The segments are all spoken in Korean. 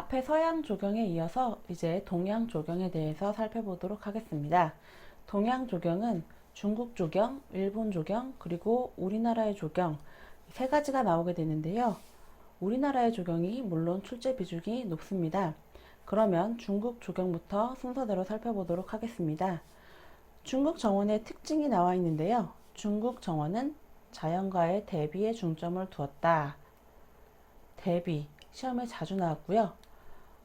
앞에 서양 조경에 이어서 이제 동양 조경에 대해서 살펴보도록 하겠습니다. 동양 조경은 중국 조경, 일본 조경, 그리고 우리나라의 조경 세 가지가 나오게 되는데요. 우리나라의 조경이 물론 출제 비중이 높습니다. 그러면 중국 조경부터 순서대로 살펴보도록 하겠습니다. 중국 정원의 특징이 나와 있는데요. 중국 정원은 자연과의 대비에 중점을 두었다. 대비, 시험에 자주 나왔고요.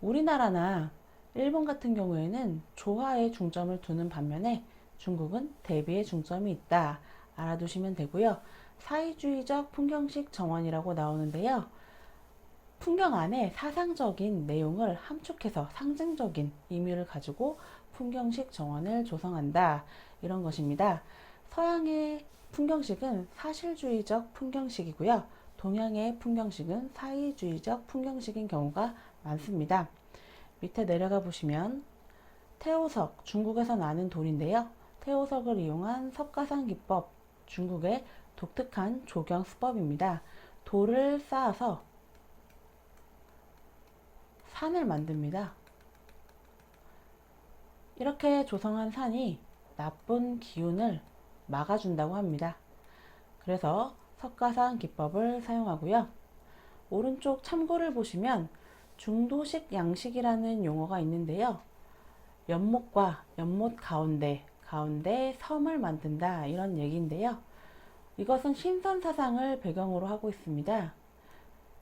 우리나라나 일본 같은 경우에는 조화에 중점을 두는 반면에 중국은 대비에 중점이 있다. 알아두시면 되고요. 사회주의적 풍경식 정원이라고 나오는데요. 풍경 안에 사상적인 내용을 함축해서 상징적인 의미를 가지고 풍경식 정원을 조성한다. 이런 것입니다. 서양의 풍경식은 사실주의적 풍경식이고요. 동양의 풍경식은 사회주의적 풍경식인 경우가 많습니다. 밑에 내려가 보시면 태오석, 중국에서 나는 돌인데요. 태오석을 이용한 석가산 기법, 중국의 독특한 조경 수법입니다. 돌을 쌓아서 산을 만듭니다. 이렇게 조성한 산이 나쁜 기운을 막아준다고 합니다. 그래서 석가산 기법을 사용하고요. 오른쪽 참고를 보시면 중도식 양식이라는 용어가 있는데요. 연못과 연못 가운데 섬을 만든다 이런 얘기인데요. 이것은 신선 사상을 배경으로 하고 있습니다.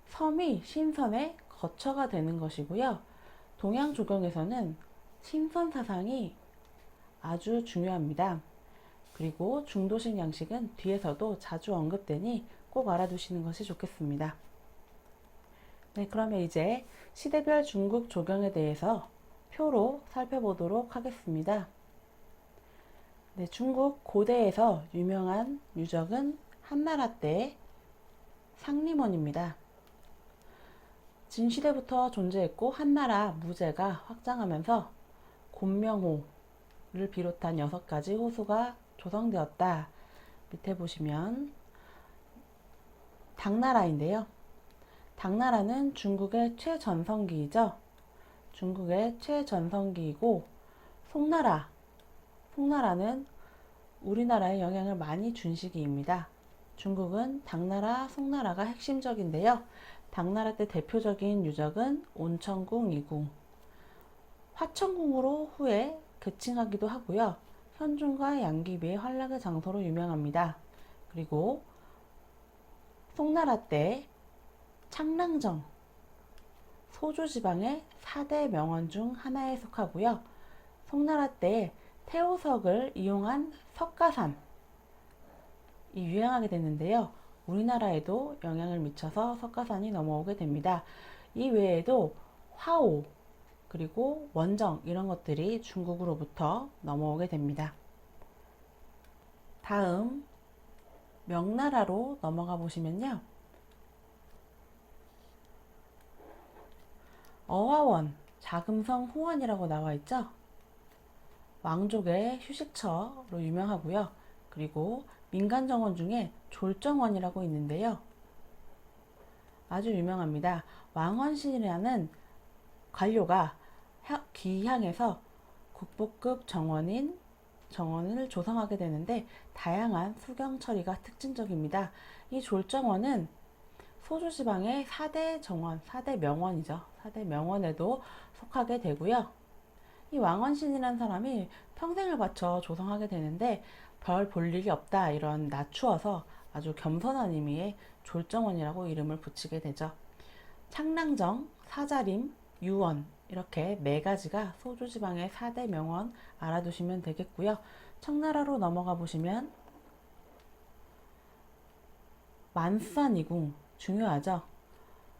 섬이 신선의 거처가 되는 것이고요. 동양 조경에서는 신선 사상이 아주 중요합니다. 그리고 중도식 양식은 뒤에서도 자주 언급되니 꼭 알아두시는 것이 좋겠습니다. 네, 그러면 이제 시대별 중국 조경에 대해서 표로 살펴보도록 하겠습니다. 네, 중국 고대에서 유명한 유적은 한나라 때 상림원입니다. 진시대부터 존재했고 한나라 무제가 확장하면서 곤명호를 비롯한 6가지 호수가 조성되었다. 밑에 보시면 당나라인데요. 당나라는 중국의 최전성기이죠. 중국의 최전성기이고 송나라는 우리나라에 영향을 많이 준 시기입니다. 중국은 당나라, 송나라가 핵심적인데요. 당나라 때 대표적인 유적은 온천궁 2궁, 화천궁으로 후에 개칭하기도 하고요. 현종과 양귀비의 환락의 장소로 유명합니다. 그리고 송나라 때 창랑정, 소주지방의 4대 명원 중 하나에 속하고요. 송나라 때 태오석을 이용한 석가산이 유행하게 됐는데요. 우리나라에도 영향을 미쳐서 석가산이 넘어오게 됩니다. 이 외에도 화오, 그리고 원정 이런 것들이 중국으로부터 넘어오게 됩니다. 다음 명나라로 넘어가 보시면요. 어화원, 자금성 후원이라고 나와 있죠. 왕족의 휴식처로 유명하고요. 그리고 민간정원 중에 졸정원이라고 있는데요. 아주 유명합니다. 왕원신이라는 관료가 귀향해서 국보급 정원을 조성하게 되는데 다양한 수경 처리가 특징적입니다. 이 졸정원은 소주지방의 4대 정원, 4대 명원이죠. 4대 명원에도 속하게 되고요. 이 왕원신이라는 사람이 평생을 바쳐 조성하게 되는데 별 볼 일이 없다 이런 낮추어서 아주 겸손한 의미의 졸정원이라고 이름을 붙이게 되죠. 창랑정, 사자림, 유원 이렇게 4가지가 소주지방의 4대 명원 알아두시면 되겠고요. 청나라로 넘어가 보시면 만수산이궁 중요하죠.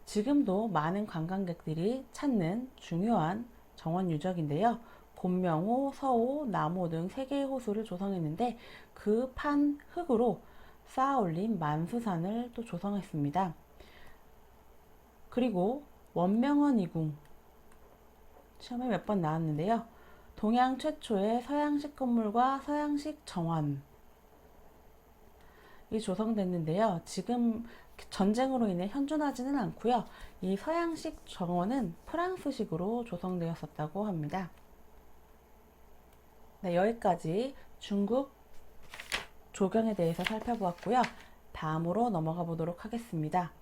지금도 많은 관광객들이 찾는 중요한 정원 유적인데요. 곤명호, 서호, 남호 등 3개의 호수를 조성했는데 그 판 흙으로 쌓아 올린 만수산을 또 조성했습니다. 그리고 원명원 이궁 시험에 몇 번 나왔는데요. 동양 최초의 서양식 건물과 서양식 정원이 조성됐는데요. 지금 전쟁으로 인해 현존하지는 않고요. 이 서양식 정원은 프랑스식으로 조성되었었다고 합니다. 네, 여기까지 중국 조경에 대해서 살펴보았고요. 다음으로 넘어가 보도록 하겠습니다.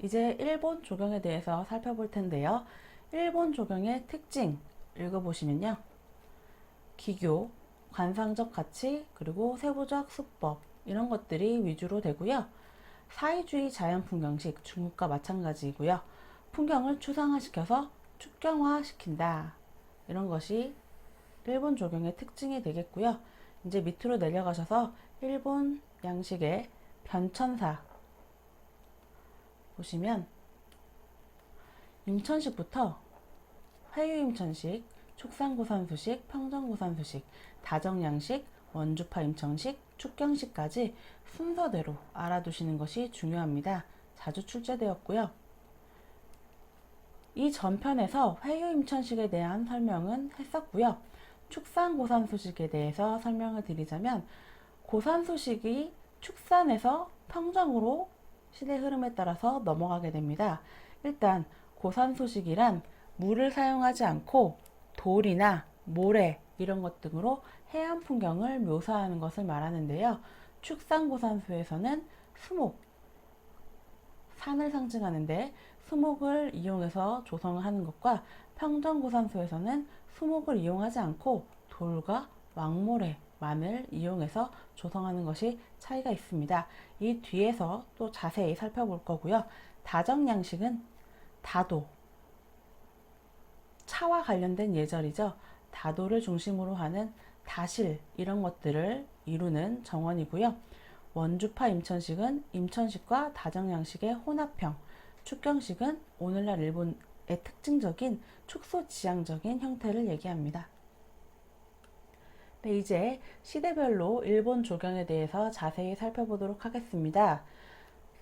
이제 일본 조경에 대해서 살펴볼 텐데요. 일본 조경의 특징 읽어보시면요. 기교, 관상적 가치, 그리고 세부적 수법 이런 것들이 위주로 되고요. 사이주의 자연풍경식 중국과 마찬가지이고요. 풍경을 추상화시켜서 축경화시킨다. 이런 것이 일본 조경의 특징이 되겠고요. 이제 밑으로 내려가셔서 일본 양식의 변천사 보시면 임천식부터 회유임천식, 축산고산수식, 평정고산수식, 다정양식, 원주파 임천식, 축경식까지 순서대로 알아두시는 것이 중요합니다. 자주 출제되었고요. 이 전편에서 회유임천식에 대한 설명은 했었고요. 축산고산수식에 대해서 설명을 드리자면 고산수식이 축산에서 평정으로 시대 흐름에 따라서 넘어가게 됩니다. 일단 고산수식이란 물을 사용하지 않고 돌이나 모래 이런 것 등으로 해안 풍경을 묘사하는 것을 말하는데요. 축산고산수에서는 수목, 산을 상징하는데 수목을 이용해서 조성하는 것과 평정고산수에서는 수목을 이용하지 않고 돌과 왕모래만을 이용해서 조성하는 것이 차이가 있습니다. 이 뒤에서 또 자세히 살펴볼 거고요. 다정양식은 다도, 차와 관련된 예절이죠. 다도를 중심으로 하는 다실 이런 것들을 이루는 정원이고요. 원주파 임천식은 임천식과 다정양식의 혼합형, 축경식은 오늘날 일본의 특징적인 축소지향적인 형태를 얘기합니다. 네, 이제 시대별로 일본 조경에 대해서 자세히 살펴보도록 하겠습니다.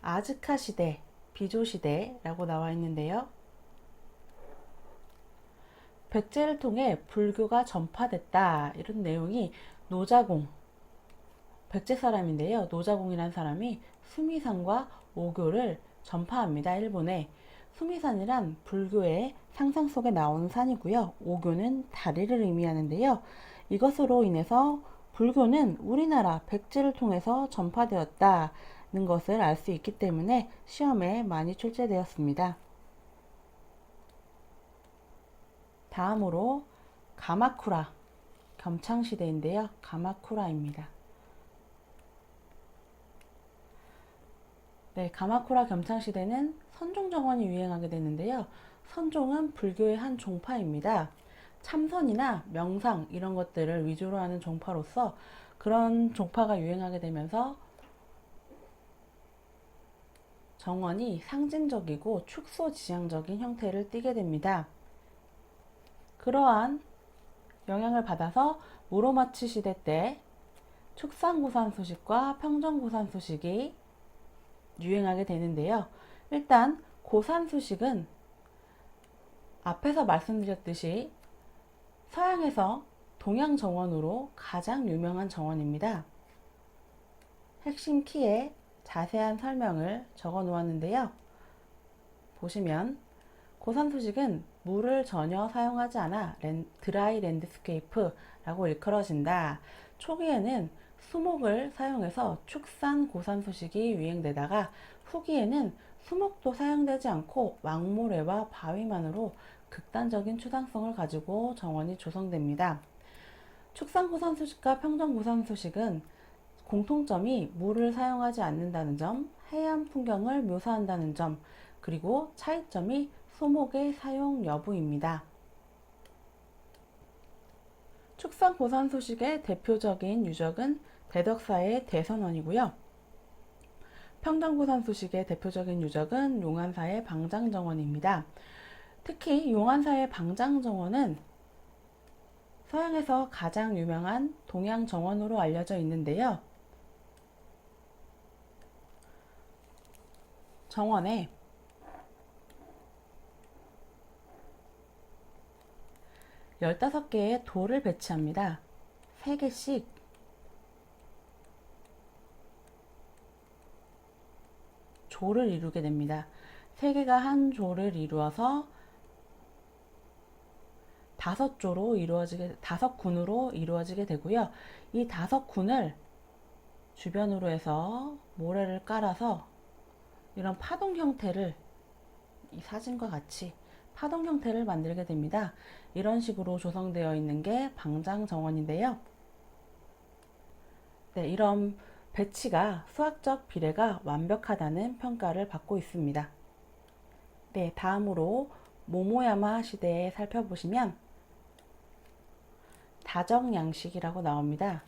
아즈카 시대, 비조 시대라고 나와 있는데요. 백제를 통해 불교가 전파됐다 이런 내용이 노자공, 백제 사람인데요. 노자공이라는 사람이 수미산과 오교를 전파합니다. 일본에. 수미산이란 불교의 상상 속에 나오는 산이고요. 오교는 다리를 의미하는데요. 이것으로 인해서 불교는 우리나라 백제를 통해서 전파되었다는 것을 알 수 있기 때문에 시험에 많이 출제되었습니다. 다음으로 가마쿠라, 겸창시대인데요. 가마쿠라입니다. 네, 가마쿠라 겸창시대는 선종정원이 유행하게 되는데요. 선종은 불교의 한 종파입니다. 참선이나 명상 이런 것들을 위주로 하는 종파로서 그런 종파가 유행하게 되면서 정원이 상징적이고 축소지향적인 형태를 띠게 됩니다. 그러한 영향을 받아서 무로마치 시대 때 축산고산소식과 평정고산소식이 유행하게 되는데요. 일단 고산소식은 앞에서 말씀드렸듯이 서양에서 동양 정원으로 가장 유명한 정원입니다. 핵심 키에 자세한 설명을 적어 놓았는데요. 보시면 고산소식은 물을 전혀 사용하지 않아 드라이 랜드스케이프라고 일컬어진다. 초기에는 수목을 사용해서 축산 고산소식이 유행되다가 후기에는 수목도 사용되지 않고 왕모래와 바위만으로 극단적인 추상성을 가지고 정원이 조성됩니다. 축산 고산소식과 평정 고산소식은 공통점이 물을 사용하지 않는다는 점, 해안 풍경을 묘사한다는 점, 그리고 차이점이 수목의 사용 여부입니다. 축산 고산소식의 대표적인 유적은 대덕사의 대선원이고요. 평정고산소식의 대표적인 유적은 용안사의 방장정원입니다. 특히 용안사의 방장정원은 서양에서 가장 유명한 동양정원으로 알려져 있는데요. 정원에 15개의 돌을 배치합니다. 3개씩 조를 이루게 됩니다. 세 개가 한 조를 이루어서 다섯 군으로 이루어지게 되고요. 이 다섯 군을 주변으로 해서 모래를 깔아서 이런 파동 형태를, 이 사진과 같이 파동 형태를 만들게 됩니다. 이런 식으로 조성되어 있는 게 방장 정원인데요. 네, 이런 배치가 수학적 비례가 완벽하다는 평가를 받고 있습니다. 네, 다음으로 모모야마 시대에 살펴보시면 다정양식이라고 나옵니다.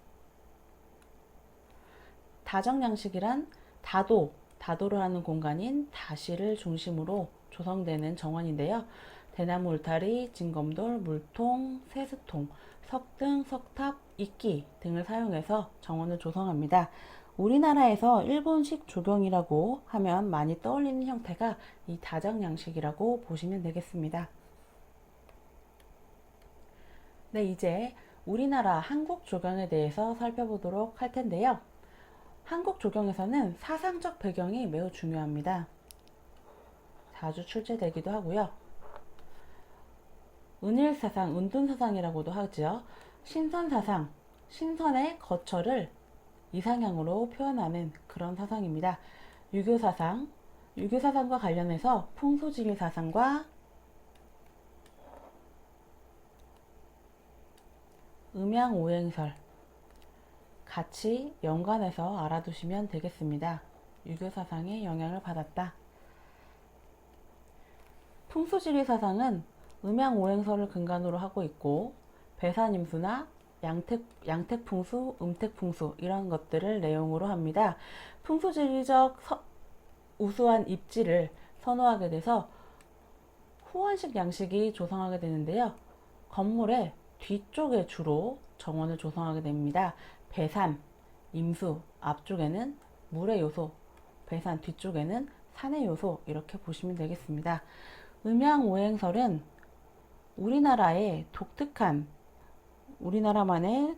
다정양식이란 다도를 하는 공간인 다시를 중심으로 조성되는 정원인데요. 대나무 울타리, 진검돌, 물통, 세수통, 석등, 석탑, 이끼 등을 사용해서 정원을 조성합니다. 우리나라에서 일본식 조경이라고 하면 많이 떠올리는 형태가 이 다정양식이라고 보시면 되겠습니다. 네, 이제 우리나라 한국 조경에 대해서 살펴보도록 할 텐데요. 한국 조경에서는 사상적 배경이 매우 중요합니다. 자주 출제되기도 하고요. 은일사상, 은둔사상이라고도 하죠. 신선사상, 신선의 거처를 이상향으로 표현하는 그런 사상입니다. 유교사상, 유교사상과 관련해서 풍수지리사상과 음양오행설 같이 연관해서 알아두시면 되겠습니다. 유교사상의 영향을 받았다. 풍수지리사상은 음양오행설을 근간으로 하고 있고 배산임수나 양택풍수, 음택풍수 이런 것들을 내용으로 합니다. 풍수지리적 우수한 입지를 선호하게 돼서 후원식 양식이 조성하게 되는데요. 건물의 뒤쪽에 주로 정원을 조성하게 됩니다. 배산, 임수 앞쪽에는 물의 요소, 배산 뒤쪽에는 산의 요소 이렇게 보시면 되겠습니다. 음양오행설은 우리나라만의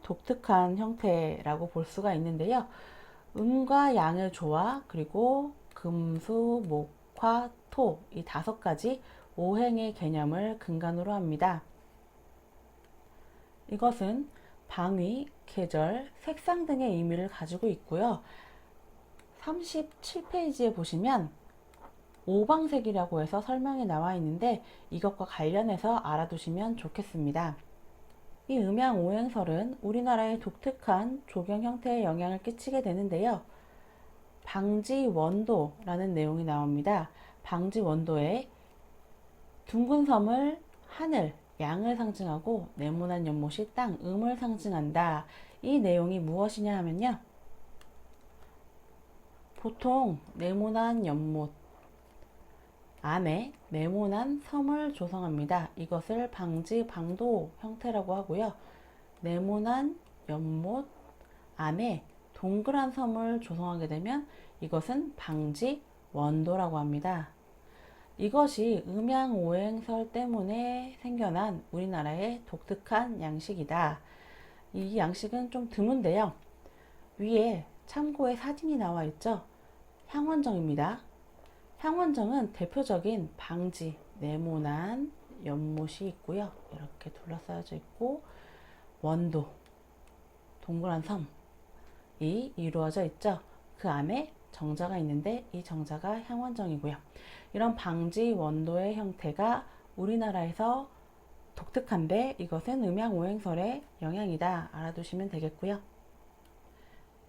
독특한 형태라고 볼 수가 있는데요. 음과 양의 조화, 그리고 금수, 목, 화, 토 이 5가지 오행의 개념을 근간으로 합니다. 이것은 방위, 계절, 색상 등의 의미를 가지고 있고요. 37페이지에 보시면 오방색이라고 해서 설명이 나와 있는데 이것과 관련해서 알아두시면 좋겠습니다. 이 음양오행설은 우리나라의 독특한 조경 형태에 영향을 끼치게 되는데요. 방지원도라는 내용이 나옵니다. 방지원도에 둥근 섬을 하늘, 양을 상징하고 네모난 연못이 땅, 음을 상징한다. 이 내용이 무엇이냐 하면요. 보통 네모난 연못 안에 네모난 섬을 조성합니다. 이것을 방도 형태라고 하고요. 네모난 연못 안에 동그란 섬을 조성하게 되면 이것은 방지원도라고 합니다. 이것이 음양오행설 때문에 생겨난 우리나라의 독특한 양식이다. 이 양식은 좀 드문데요. 위에 참고의 사진이 나와 있죠. 향원정입니다. 향원정은 대표적인 방지, 네모난 연못이 있고요. 이렇게 둘러싸여져 있고 원도, 동그란 섬이 이루어져 있죠. 그 안에 정자가 있는데 이 정자가 향원정이고요. 이런 방지 원도의 형태가 우리나라에서 독특한데 이것은 음양오행설의 영향이다. 알아두시면 되겠고요.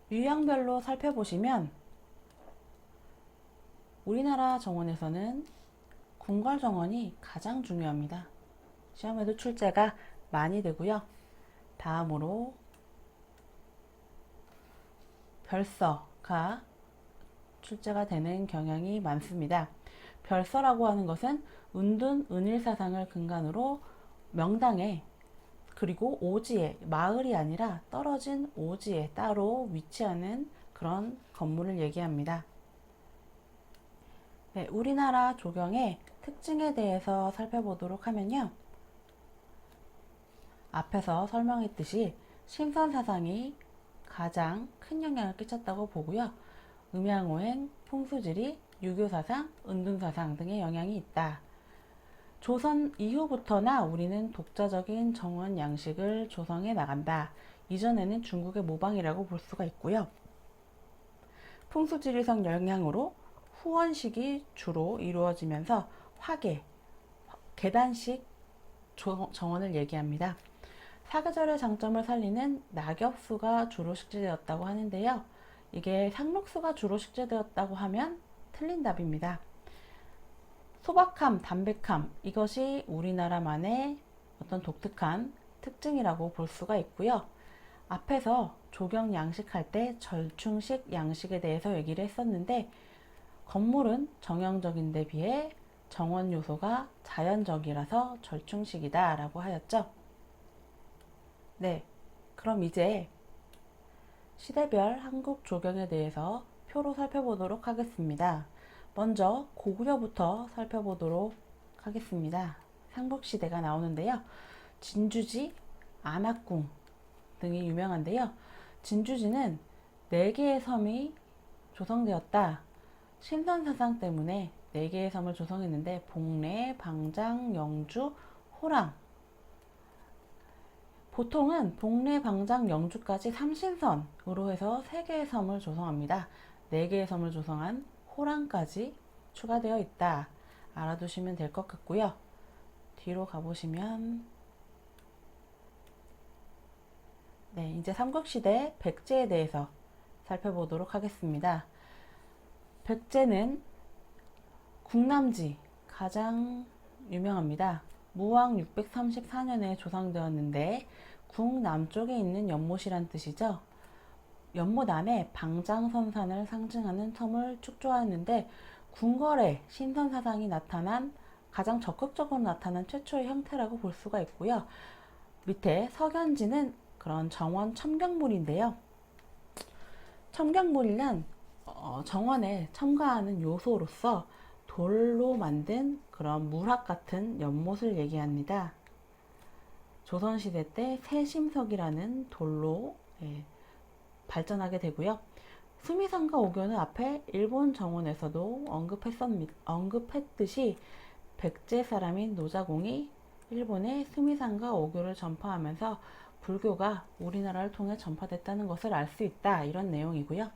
유형별로 살펴보시면 우리나라 정원에서는 궁궐 정원이 가장 중요합니다. 시험에도 출제가 많이 되고요. 다음으로 별서가 출제가 되는 경향이 많습니다. 별서라고 하는 것은 은둔, 은일사상을 근간으로 명당에 그리고 오지에, 마을이 아니라 떨어진 오지에 따로 위치하는 그런 건물을 얘기합니다. 네, 우리나라 조경의 특징에 대해서 살펴보도록 하면요. 앞에서 설명했듯이 신선사상이 가장 큰 영향을 끼쳤다고 보고요. 음양오행, 풍수지리, 유교사상, 은둔사상 등의 영향이 있다. 조선 이후부터나 우리는 독자적인 정원 양식을 조성해 나간다. 이전에는 중국의 모방이라고 볼 수가 있고요. 풍수지리성 영향으로 후원식이 주로 이루어지면서 화계, 계단식 정원을 얘기합니다. 사계절의 장점을 살리는 낙엽수가 주로 식재되었다고 하는데요. 이게 상록수가 주로 식재되었다고 하면 틀린 답입니다. 소박함, 담백함, 이것이 우리나라만의 어떤 독특한 특징이라고 볼 수가 있고요. 앞에서 조경 양식할 때 절충식 양식에 대해서 얘기를 했었는데, 건물은 정형적인 데 비해 정원 요소가 자연적이라서 절충식이다 라고 하였죠. 네, 그럼 이제 시대별 한국 조경에 대해서 표로 살펴보도록 하겠습니다. 먼저 고구려부터 살펴보도록 하겠습니다. 삼국시대가 나오는데요. 진주지, 안악궁 등이 유명한데요. 진주지는 4개의 섬이 조성되었다. 신선사상 때문에 4개의 섬을 조성했는데 봉래, 방장, 영주, 호랑. 보통은 봉래, 방장, 영주까지 3신선으로 해서 3개의 섬을 조성합니다. 4개의 섬을 조성한 호랑까지 추가되어 있다. 알아두시면 될 것 같고요. 뒤로 가보시면 네, 이제 삼국시대 백제에 대해서 살펴보도록 하겠습니다. 백제는 국남지 가장 유명합니다. 무왕 634년에 조성되었는데 국남쪽에 있는 연못이란 뜻이죠. 연못 안에 방장선산을 상징하는 섬을 축조하였는데 궁궐의 신선사상이 가장 적극적으로 나타난 최초의 형태라고 볼 수가 있고요. 밑에 석연지는 그런 정원 첨경물인데요. 첨경물이란 정원에 첨가하는 요소로서 돌로 만든 그런 물학 같은 연못을 얘기합니다. 조선시대 때 세심석이라는 돌로 발전하게 되고요. 수미상가 오교는 앞에 일본 정원에서도 언급했듯이 백제 사람인 노자공이 일본의 수미상가 오교를 전파하면서 불교가 우리나라를 통해 전파됐다는 것을 알 수 있다. 이런 내용이고요.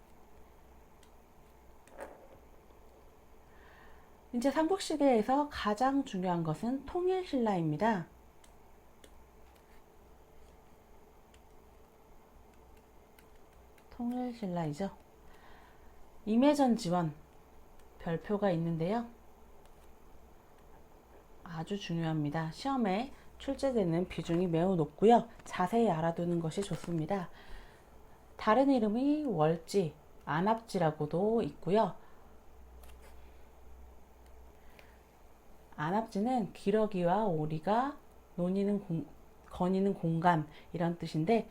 이제 삼국시대에서 가장 중요한 것은 통일신라입니다. 통일신라이죠. 임해전 지원 별표가 있는데요. 아주 중요합니다. 시험에 출제되는 비중이 매우 높고요. 자세히 알아두는 것이 좋습니다. 다른 이름이 월지, 안압지라고도 있고요. 안압지는 기러기와 오리가 거니는 공간 이런 뜻인데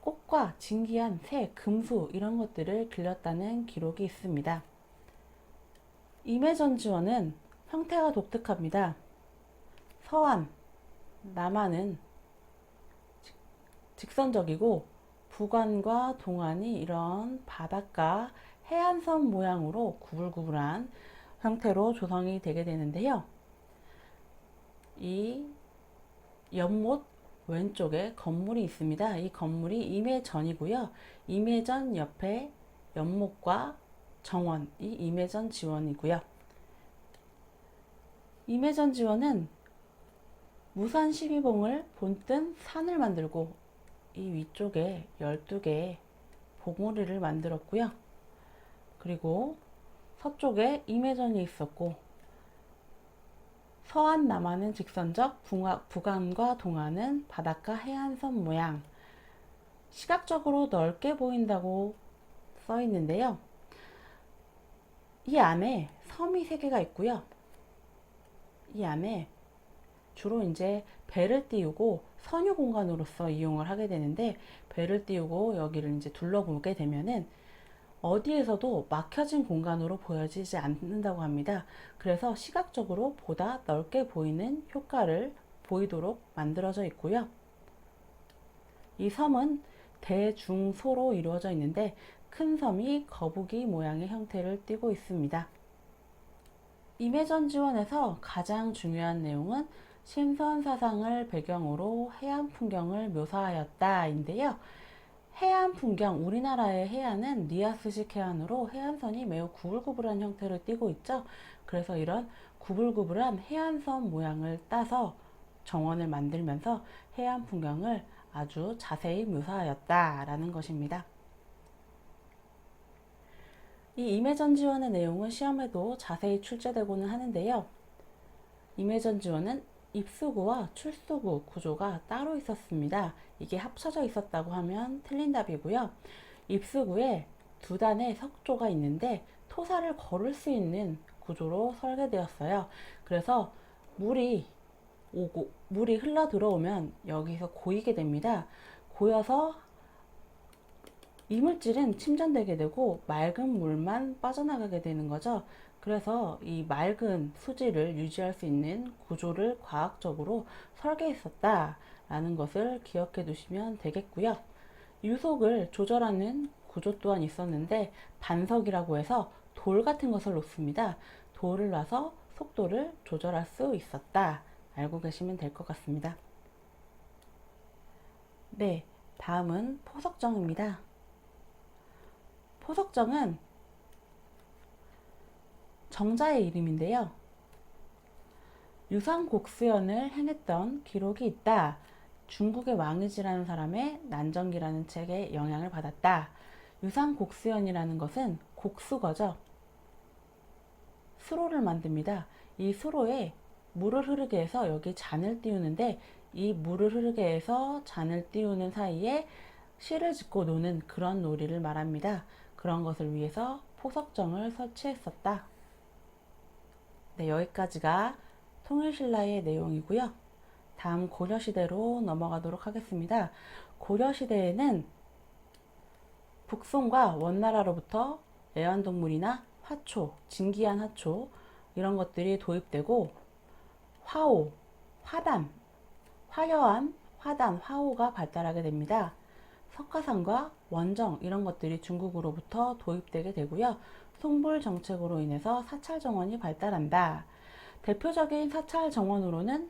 꽃과 진기한 새, 금수 이런 것들을 길렀다는 기록이 있습니다. 임해전지원은 형태가 독특합니다. 서안, 남한은 직선적이고 북안과 동안이 이런 바닷가 해안선 모양으로 구불구불한 형태로 조성이 되게 되는데요. 이 연못 왼쪽에 건물이 있습니다. 이 건물이 임해전이고요. 임해전 옆에 연못과 정원이 임해전 지원이고요. 임해전 지원은 무산 12봉을 본뜬 산을 만들고 이 위쪽에 12개의 봉우리를 만들었고요. 그리고 서쪽에 임해전이 있었고 서안 남한은 직선적, 북안과 동안은 바닷가 해안선 모양. 시각적으로 넓게 보인다고 써 있는데요. 이 안에 섬이 3개가 있고요. 이 안에 주로 이제 배를 띄우고 선유 공간으로서 이용을 하게 되는데, 배를 띄우고 여기를 이제 둘러보게 되면은 어디에서도 막혀진 공간으로 보여지지 않는다고 합니다. 그래서 시각적으로 보다 넓게 보이는 효과를 보이도록 만들어져 있고요. 이 섬은 대중소로 이루어져 있는데 큰 섬이 거북이 모양의 형태를 띠고 있습니다. 임해전 지원에서 가장 중요한 내용은 신선 사상을 배경으로 해안 풍경을 묘사하였다인데요. 해안 풍경, 우리나라의 해안은 니아스식 해안으로 해안선이 매우 구불구불한 형태를 띠고 있죠. 그래서 이런 구불구불한 해안선 모양을 따서 정원을 만들면서 해안 풍경을 아주 자세히 묘사하였다라는 것입니다. 이 임해전 지원의 내용은 시험에도 자세히 출제되고는 하는데요. 임해전 지원은 입수구와 출수구 구조가 따로 있었습니다. 이게 합쳐져 있었다고 하면 틀린 답이고요. 입수구에 두 단의 석조가 있는데 토사를 걸을 수 있는 구조로 설계되었어요. 그래서 물이 흘러 들어오면 여기서 고이게 됩니다. 고여서 이물질은 침전되게 되고 맑은 물만 빠져나가게 되는 거죠. 그래서 이 맑은 수질을 유지할 수 있는 구조를 과학적으로 설계했었다라는 것을 기억해 두시면 되겠고요. 유속을 조절하는 구조 또한 있었는데 반석이라고 해서 돌 같은 것을 놓습니다. 돌을 놔서 속도를 조절할 수 있었다. 알고 계시면 될 것 같습니다. 네, 다음은 포석정입니다. 포석정은 정자의 이름인데요. 유상곡수연을 행했던 기록이 있다. 중국의 왕이지라는 사람의 난정기라는 책에 영향을 받았다. 유상곡수연이라는 것은 곡수거죠. 수로를 만듭니다. 이 수로에 물을 흐르게 해서 여기 잔을 띄우는데 이 물을 흐르게 해서 잔을 띄우는 사이에 실을 짓고 노는 그런 놀이를 말합니다. 그런 것을 위해서 포석정을 설치했었다. 네, 여기까지가 통일신라의 내용이고요. 다음 고려시대로 넘어가도록 하겠습니다. 고려시대에는 북송과 원나라로부터 애완동물이나 화초, 진기한 화초 이런 것들이 도입되고 화호, 화단, 화려한 화단, 화호가 발달하게 됩니다. 석가산과 원정 이런 것들이 중국으로부터 도입되게 되고요. 송불 정책으로 인해서 사찰 정원이 발달한다. 대표적인 사찰 정원으로는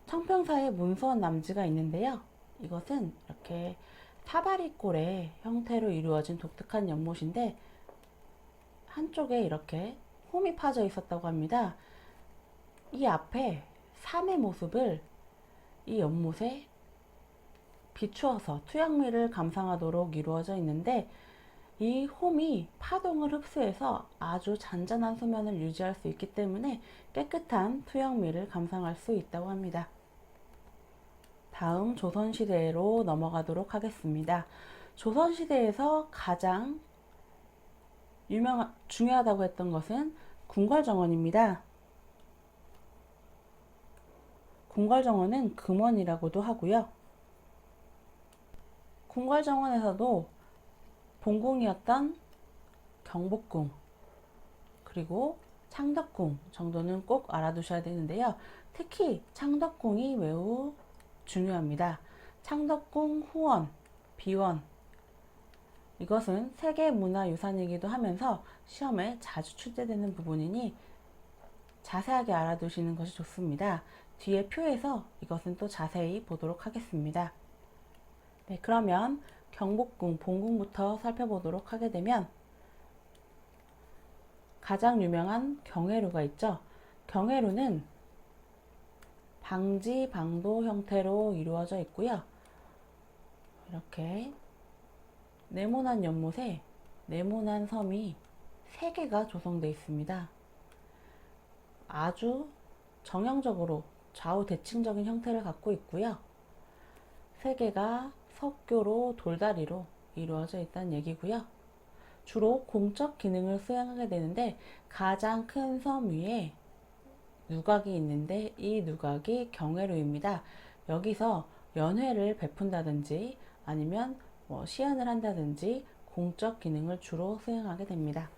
청평사의 문수원 남지가 있는데요. 이것은 이렇게 사다리꼴의 형태로 이루어진 독특한 연못인데 한쪽에 이렇게 홈이 파져 있었다고 합니다. 이 앞에 산의 모습을 이 연못에 비추어서 투영미를 감상하도록 이루어져 있는데 이 홈이 파동을 흡수해서 아주 잔잔한 수면을 유지할 수 있기 때문에 깨끗한 투영미를 감상할 수 있다고 합니다. 다음 조선시대로 넘어가도록 하겠습니다. 조선시대에서 가장 중요하다고 했던 것은 궁궐정원입니다. 궁궐정원은 금원이라고도 하고요. 궁궐정원에서도 본궁이었던 경복궁 그리고 창덕궁 정도는 꼭 알아두셔야 되는데요. 특히 창덕궁이 매우 중요합니다. 창덕궁 후원, 비원 이것은 세계문화유산이기도 하면서 시험에 자주 출제되는 부분이니 자세하게 알아두시는 것이 좋습니다. 뒤에 표에서 이것은 또 자세히 보도록 하겠습니다. 네, 그러면 경복궁, 본궁부터 살펴보도록 하게 되면 가장 유명한 경회루가 있죠. 경회루는 방지, 방도 형태로 이루어져 있고요. 이렇게 네모난 연못에 네모난 섬이 3개가 조성되어 있습니다. 아주 정형적으로 좌우 대칭적인 형태를 갖고 있고요. 3개가 석교로 돌다리로 이루어져 있다는 얘기고요. 주로 공적 기능을 수행하게 되는데 가장 큰 섬 위에 누각이 있는데 이 누각이 경회루입니다. 여기서 연회를 베푼다든지 아니면 시연을 한다든지 공적 기능을 주로 수행하게 됩니다.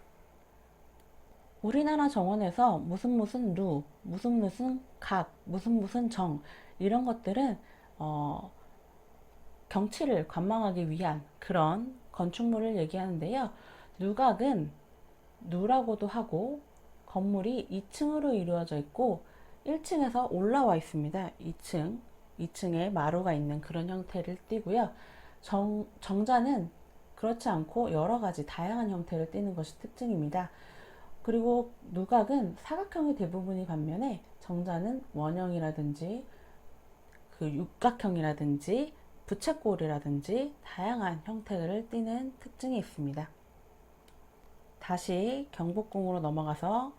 우리나라 정원에서 무슨 루, 무슨 각, 무슨 정 이런 것들은 경치를 관망하기 위한 그런 건축물을 얘기하는데요. 누각은 누라고도 하고 건물이 2층으로 이루어져 있고 1층에서 올라와 있습니다. 2층에 마루가 있는 그런 형태를 띠고요. 정자는 그렇지 않고 여러 가지 다양한 형태를 띠는 것이 특징입니다. 그리고 누각은 사각형의 대부분이 반면에 정자는 원형이라든지 그 육각형이라든지 부채꼴이라든지 다양한 형태를 띠는 특징이 있습니다. 다시 경복궁으로 넘어가서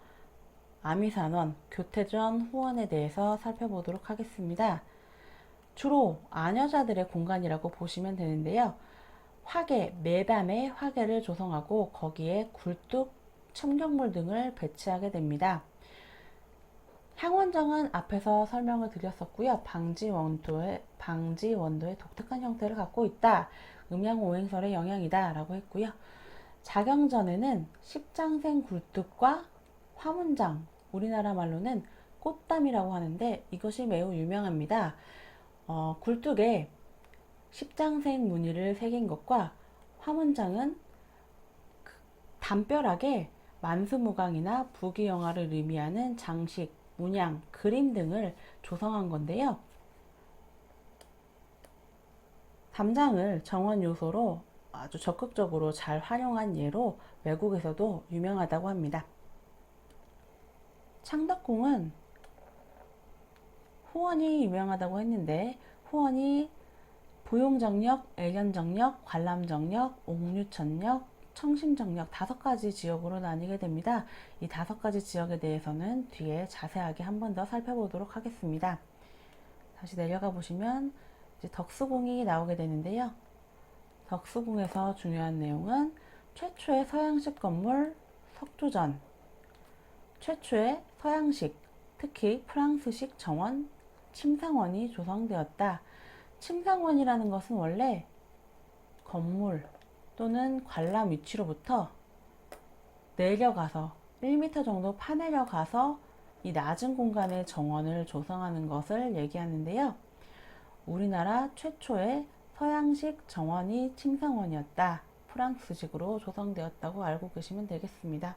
아미산원, 교태전 후원에 대해서 살펴보도록 하겠습니다. 주로 아녀자들의 공간이라고 보시면 되는데요. 화계, 매밤에 화계를 조성하고 거기에 굴뚝, 첨경물 등을 배치하게 됩니다. 향원정은 앞에서 설명을 드렸었고요. 방지원도의 독특한 형태를 갖고 있다. 음양오행설의 영향이다 라고 했고요. 자경전에는 십장생 굴뚝과 화문장, 우리나라 말로는 꽃담이라고 하는데 이것이 매우 유명합니다. 굴뚝에 십장생 무늬를 새긴 것과 화문장은 담벼락에 만수무강이나 부귀영화를 의미하는 장식, 문양, 그림 등을 조성한 건데요. 담장을 정원 요소로 아주 적극적으로 잘 활용한 예로 외국에서도 유명하다고 합니다. 창덕궁은 후원이 유명하다고 했는데 후원이 보용정력, 애견정력, 관람정력, 옥류천력, 청심정력 5가지 지역으로 나뉘게 됩니다. 이 5가지 지역에 대해서는 뒤에 자세하게 한 번 더 살펴보도록 하겠습니다. 다시 내려가 보시면 이제 덕수궁이 나오게 되는데요. 덕수궁에서 중요한 내용은 최초의 서양식 건물 석조전, 최초의 서양식, 특히 프랑스식 정원, 침상원이 조성되었다. 침상원이라는 것은 원래 건물 또는 관람 위치로부터 내려가서 1m 정도 파내려가서 이 낮은 공간에 정원을 조성하는 것을 얘기하는데요. 우리나라 최초의 서양식 정원이 침상원이었다. 프랑스식으로 조성되었다고 알고 계시면 되겠습니다.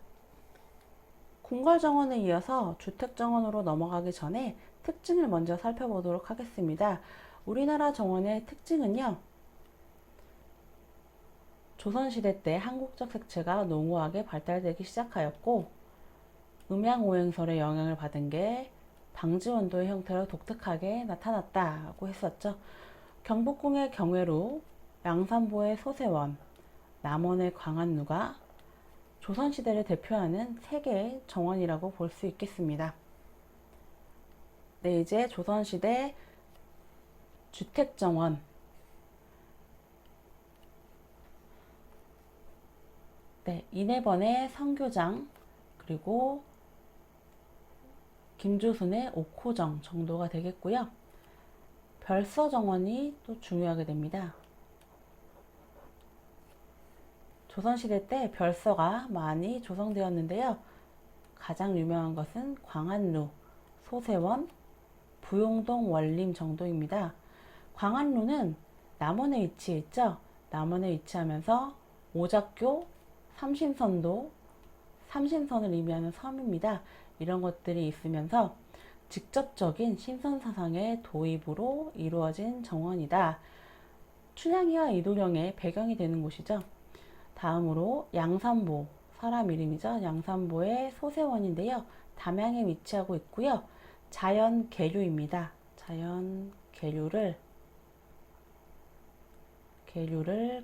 궁궐정원에 이어서 주택정원으로 넘어가기 전에 특징을 먼저 살펴보도록 하겠습니다. 우리나라 정원의 특징은요. 조선시대 때 한국적 색채가 농후하게 발달되기 시작하였고 음양오행설의 영향을 받은 게 방지원도의 형태로 독특하게 나타났다고 했었죠. 경복궁의 경회로, 양산보의 소세원, 남원의 광안루가 조선시대를 대표하는 세계의 정원이라고 볼 수 있겠습니다. 네, 이제 조선시대 주택정원, 네, 인해번의 성교장, 그리고 김조순의 옥호정 정도가 되겠고요. 별서정원이 또 중요하게 됩니다. 조선시대 때 별서가 많이 조성되었는데요. 가장 유명한 것은 광안루, 소세원, 부용동 원림 정도입니다. 광안루는 남원에 위치해 있죠. 남원에 위치하면서 오작교, 삼신선도, 삼신선을 의미하는 섬입니다. 이런 것들이 있으면서 직접적인 신선사상의 도입으로 이루어진 정원이다. 춘향이와 이도령의 배경이 되는 곳이죠. 다음으로 양산보, 사람 이름이죠. 양산보의 소세원인데요. 담양에 위치하고 있고요. 자연 계류입니다. 자연 계류를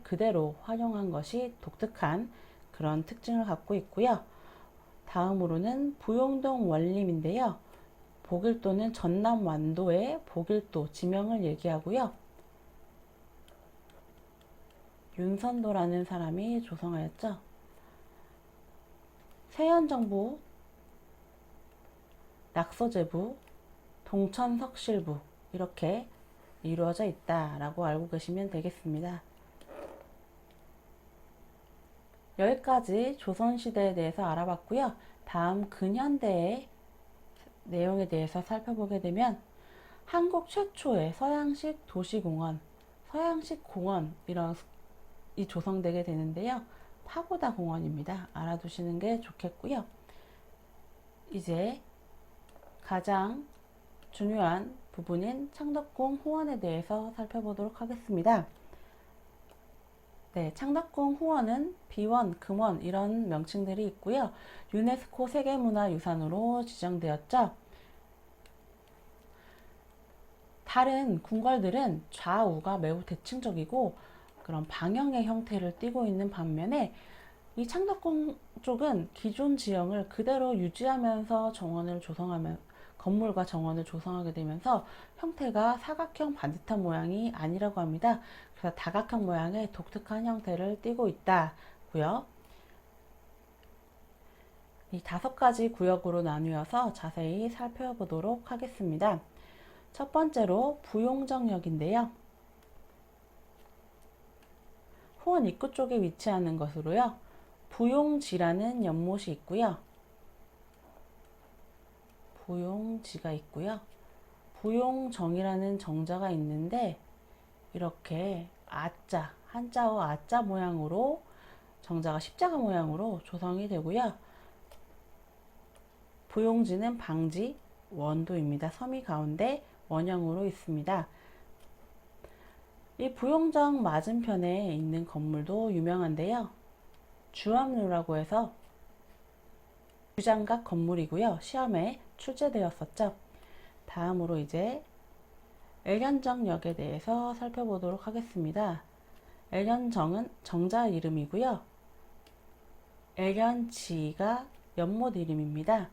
그대로 활용한 것이 독특한 그런 특징을 갖고 있고요. 다음으로는 부용동 원림인데요. 복일도는 전남 완도의 복일도 지명을 얘기하고요. 윤선도라는 사람이 조성하였죠. 세현정부, 낙서제부, 동천석실부 이렇게 이루어져 있다라고 알고 계시면 되겠습니다. 여기까지 조선시대에 대해서 알아봤고요. 다음 근현대의 내용에 대해서 살펴보게 되면 한국 최초의 서양식 도시공원, 서양식 공원이런 이 조성되게 되는데요. 파고다 공원입니다. 알아두시는 게 좋겠고요. 이제 가장 중요한 부분인 창덕궁 후원에 대해서 살펴보도록 하겠습니다. 네, 창덕궁 후원은 비원, 금원 이런 명칭들이 있고요. 유네스코 세계문화유산으로 지정되었죠. 다른 궁궐들은 좌우가 매우 대칭적이고 그런 방형의 형태를 띠고 있는 반면에 이 창덕궁 쪽은 기존 지형을 그대로 유지하면서 건물과 정원을 조성하게 되면서 형태가 사각형 반듯한 모양이 아니라고 합니다. 그래서 다각형 모양의 독특한 형태를 띠고 있다고요. 이 5가지 구역으로 나누어서 자세히 살펴보도록 하겠습니다. 첫 번째로 부용정역인데요. 후원 입구 쪽에 위치하는 것으로요. 부용지라는 연못이 있고요. 부용지가 있고요. 부용정이라는 정자가 있는데 이렇게 아자, 한자와 아자 모양으로 정자가 십자가 모양으로 조성이 되고요. 부용지는 방지, 원도입니다. 섬이 가운데 원형으로 있습니다. 이 부용정 맞은편에 있는 건물도 유명한데요. 주암루라고 해서 주장각 건물이고요. 시험에 출제되었었죠. 다음으로 이제 엘현정역에 대해서 살펴보도록 하겠습니다. 엘현정은 정자 이름이고요. 엘현지가 연못 이름입니다.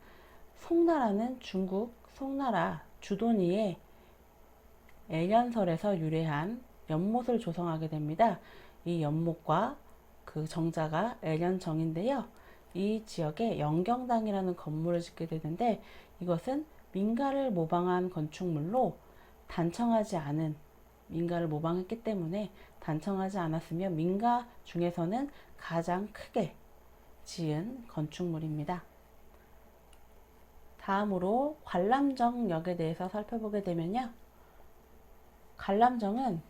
송나라는 중국 송나라 주도니의 엘현설에서 유래한 연못을 조성하게 됩니다. 이 연못과 그 정자가 엘현정인데요. 이 지역에 영경당이라는 건물을 짓게 되는데 이것은 민가를 모방한 건축물로 민가를 모방했기 때문에 단청하지 않았으며 민가 중에서는 가장 크게 지은 건축물입니다. 다음으로 관람정역에 대해서 살펴보게 되면요. 관람정은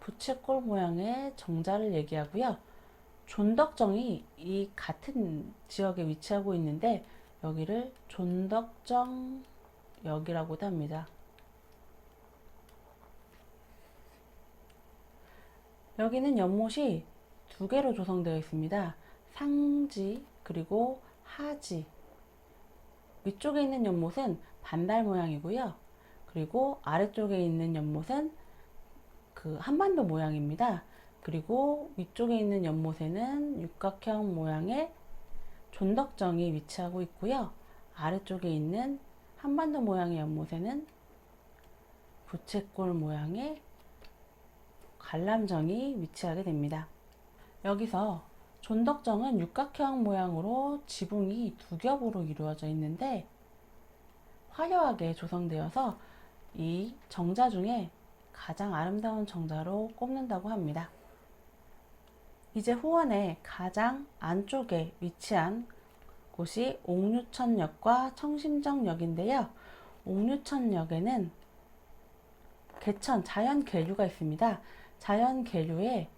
부채꼴 모양의 정자를 얘기하고요. 존덕정이 이 같은 지역에 위치하고 있는데 여기를 존덕정역이라고도 합니다. 여기는 연못이 2개로 조성되어 있습니다. 상지 그리고 하지. 위쪽에 있는 연못은 반달 모양이고요. 그리고 아래쪽에 있는 연못은 그 한반도 모양입니다. 그리고 위쪽에 있는 연못에는 육각형 모양의 존덕정이 위치하고 있고요. 아래쪽에 있는 한반도 모양의 연못에는 부채꼴 모양의 관람정이 위치하게 됩니다. 여기서 존덕정은 육각형 모양으로 지붕이 2겹으로 이루어져 있는데 화려하게 조성되어서 이 정자 중에 가장 아름다운 정자로 꼽는다고 합니다. 이제 후원의 가장 안쪽에 위치한 곳이 옥류천역과 청심정역인데요. 옥류천역에는 자연계류가 있습니다. 자연계류에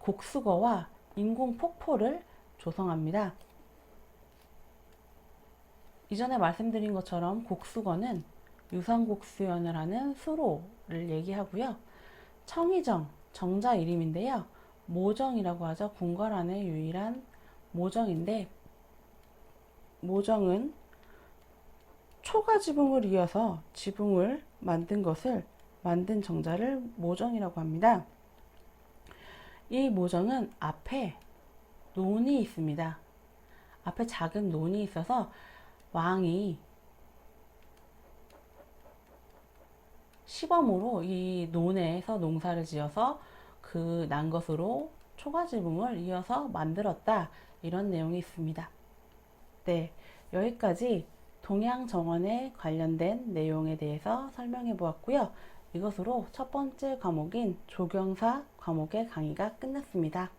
곡수거와 인공폭포를 조성합니다. 이전에 말씀드린 것처럼 곡수거는 유성곡수연을 하는 수로를 얘기하고요. 청이정, 정자 이름인데요. 모정이라고 하죠. 궁궐 안의 유일한 모정인데 모정은 초가 지붕을 이어서 지붕을 만든 정자를 모정이라고 합니다. 이 모정은 앞에 논이 있습니다. 앞에 작은 논이 있어서 왕이 시범으로 이 논에서 농사를 지어서 그 난 것으로 초가지붕을 이어서 만들었다. 이런 내용이 있습니다. 네, 여기까지 동양정원에 관련된 내용에 대해서 설명해 보았고요. 이것으로 첫 번째 과목인 조경사 과목의 강의가 끝났습니다.